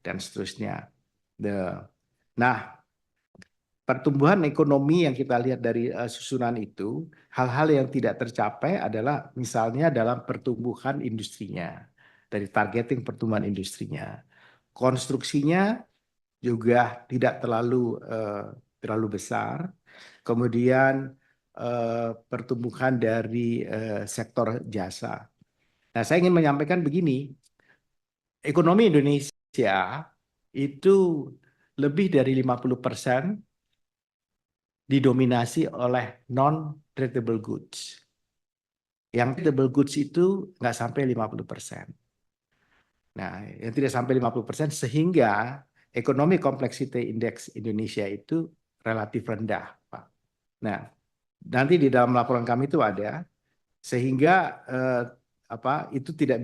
dan seterusnya. Nah, pertumbuhan ekonomi yang kita lihat dari susunan itu, hal-hal yang tidak tercapai adalah misalnya dalam pertumbuhan industrinya, dari targeting pertumbuhan industrinya. Konstruksinya juga tidak terlalu besar. Kemudian pertumbuhan dari sektor jasa. Nah, saya ingin menyampaikan begini, ekonomi Indonesia itu lebih dari 50% didominasi oleh non-tradable goods. Yang tradable goods itu nggak sampai 50%. Nah, yang tidak sampai 50% sehingga ekonomi complexity index Indonesia itu relatif rendah, Pak. Nah, nanti di dalam laporan kami itu ada sehingga itu tidak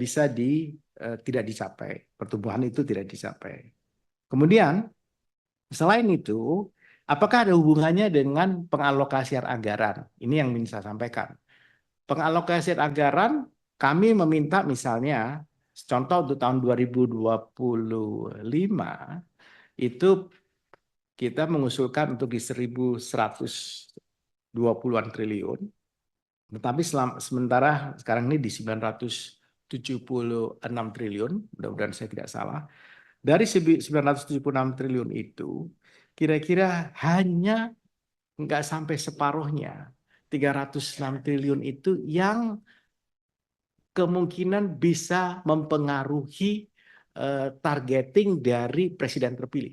dicapai, pertumbuhan itu tidak dicapai. Kemudian selain itu, apakah ada hubungannya dengan pengalokasian anggaran? Ini yang ingin saya sampaikan. Pengalokasian anggaran kami meminta misalnya contoh untuk tahun 2025 itu kita mengusulkan untuk di 1.120-an triliun. Tetapi sementara sekarang ini di 976 triliun, mudah-mudahan saya tidak salah. Dari 976 triliun itu, kira-kira hanya nggak sampai separuhnya, 306 triliun itu yang kemungkinan bisa mempengaruhi targeting dari presiden terpilih.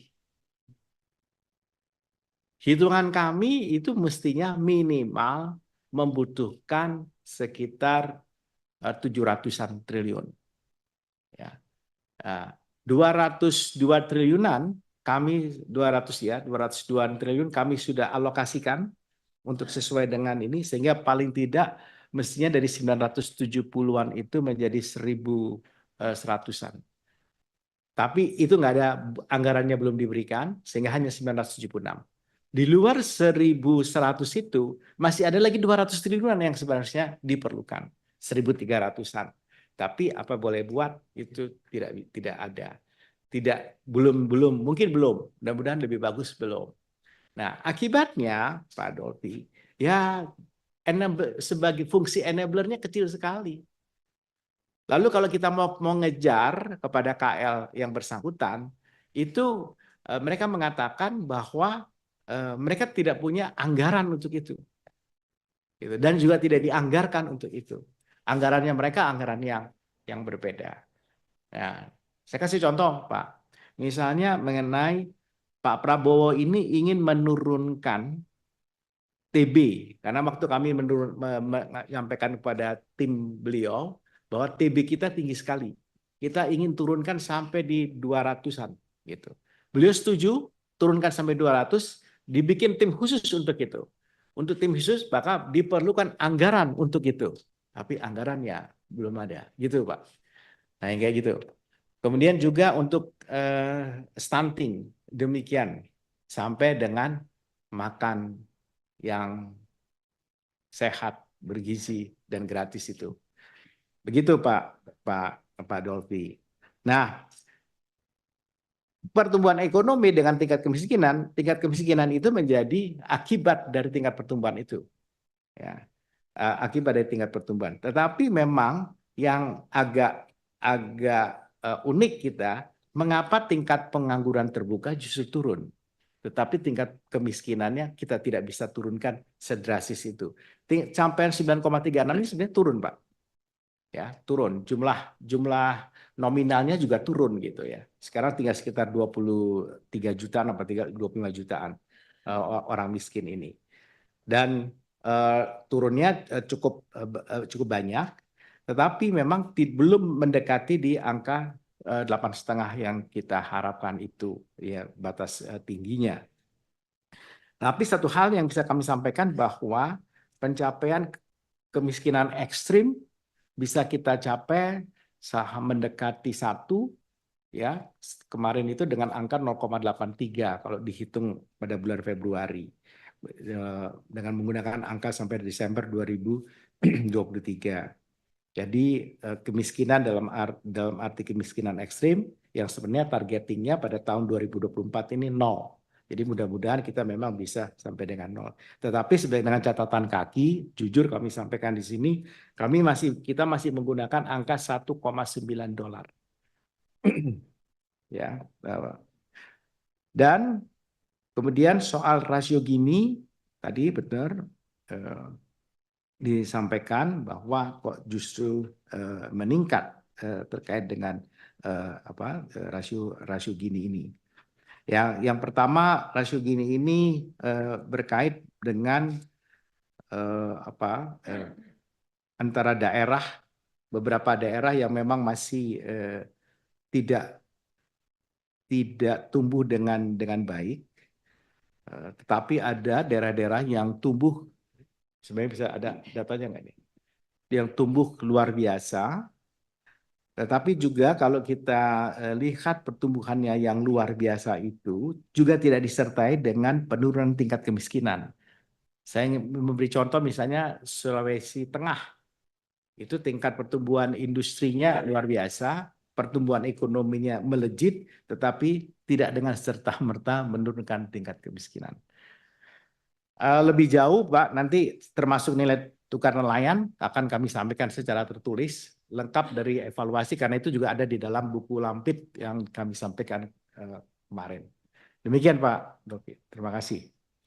Hitungan kami itu mestinya minimal membutuhkan sekitar 700-an triliun. Ya. 202 triliunan kami 202 triliun kami sudah alokasikan untuk sesuai dengan ini sehingga paling tidak mestinya dari 970-an itu menjadi 1.100-an. Tapi itu nggak ada, anggarannya belum diberikan sehingga hanya 976. Di luar 1.100 itu masih ada lagi 200 triliunan yang sebenarnya diperlukan, 1.300-an. Tapi apa boleh buat itu tidak ada. Belum mungkin belum. Mudah-mudahan lebih bagus belum. Nah, akibatnya Pak Dolphy ya sebagai fungsi enablernya kecil sekali. Lalu kalau kita mau ngejar kepada KL yang bersangkutan, itu mereka mengatakan bahwa mereka tidak punya anggaran untuk itu. Gitu. Dan juga tidak dianggarkan untuk itu. Anggarannya mereka anggaran yang berbeda. Nah, saya kasih contoh, Pak. Misalnya mengenai Pak Prabowo ini ingin menurunkan TB, karena waktu kami menyampaikan kepada tim beliau bahwa TB kita tinggi sekali. Kita ingin turunkan sampai di 200-an gitu. Beliau setuju turunkan sampai 200, dibikin tim khusus untuk itu. Untuk tim khusus maka diperlukan anggaran untuk itu. Tapi anggarannya belum ada, gitu Pak. Nah, yang kayak gitu. Kemudian juga untuk stunting demikian sampai dengan makan yang sehat, bergizi dan gratis itu. Begitu Pak Dolphy. Nah, pertumbuhan ekonomi dengan tingkat kemiskinan itu menjadi akibat dari tingkat pertumbuhan itu. Ya, akibat dari tingkat pertumbuhan. Tetapi memang yang agak unik kita, mengapa tingkat pengangguran terbuka justru turun, tetapi tingkat kemiskinannya kita tidak bisa turunkan sedrastis itu. Capaian 9,36 ini sebenarnya turun, Pak. Ya, turun. Jumlah nominalnya juga turun gitu ya. Sekarang tinggal sekitar 23 jutaan atau 25 jutaan orang miskin ini. Dan turunnya cukup banyak, tetapi memang belum mendekati di angka 8,5 yang kita harapkan itu ya batas tingginya. Tapi satu hal yang bisa kami sampaikan bahwa pencapaian kemiskinan ekstrim bisa kita capai mendekati 1 ya kemarin itu dengan angka 0,83 kalau dihitung pada bulan Februari dengan menggunakan angka sampai Desember 2023. Jadi kemiskinan dalam arti kemiskinan ekstrim yang sebenarnya targetingnya pada tahun 2024 ini 0. Jadi mudah-mudahan kita memang bisa sampai dengan 0. Tetapi sebagai dengan catatan kaki, jujur kami sampaikan di sini, kita masih menggunakan angka $1,9. Ya. Dan kemudian soal rasio Gini tadi benar disampaikan bahwa kok justru meningkat terkait dengan rasio Gini ini. Yang pertama, rasio Gini ini berkait dengan antara beberapa daerah yang memang masih tidak tumbuh dengan baik, tetapi ada daerah-daerah yang tumbuh, sebenarnya bisa ada datanya nggak nih, yang tumbuh luar biasa. Tetapi juga kalau kita lihat pertumbuhannya yang luar biasa itu juga tidak disertai dengan penurunan tingkat kemiskinan. Saya ingin memberi contoh misalnya Sulawesi Tengah, itu tingkat pertumbuhan industrinya luar biasa, pertumbuhan ekonominya melejit, tetapi tidak dengan serta-merta menurunkan tingkat kemiskinan. Lebih jauh, Pak, nanti termasuk nilai tukar nelayan akan kami sampaikan secara tertulis, lengkap dari evaluasi, karena itu juga ada di dalam buku Lampit yang kami sampaikan kemarin. Demikian Pak Doki, terima kasih.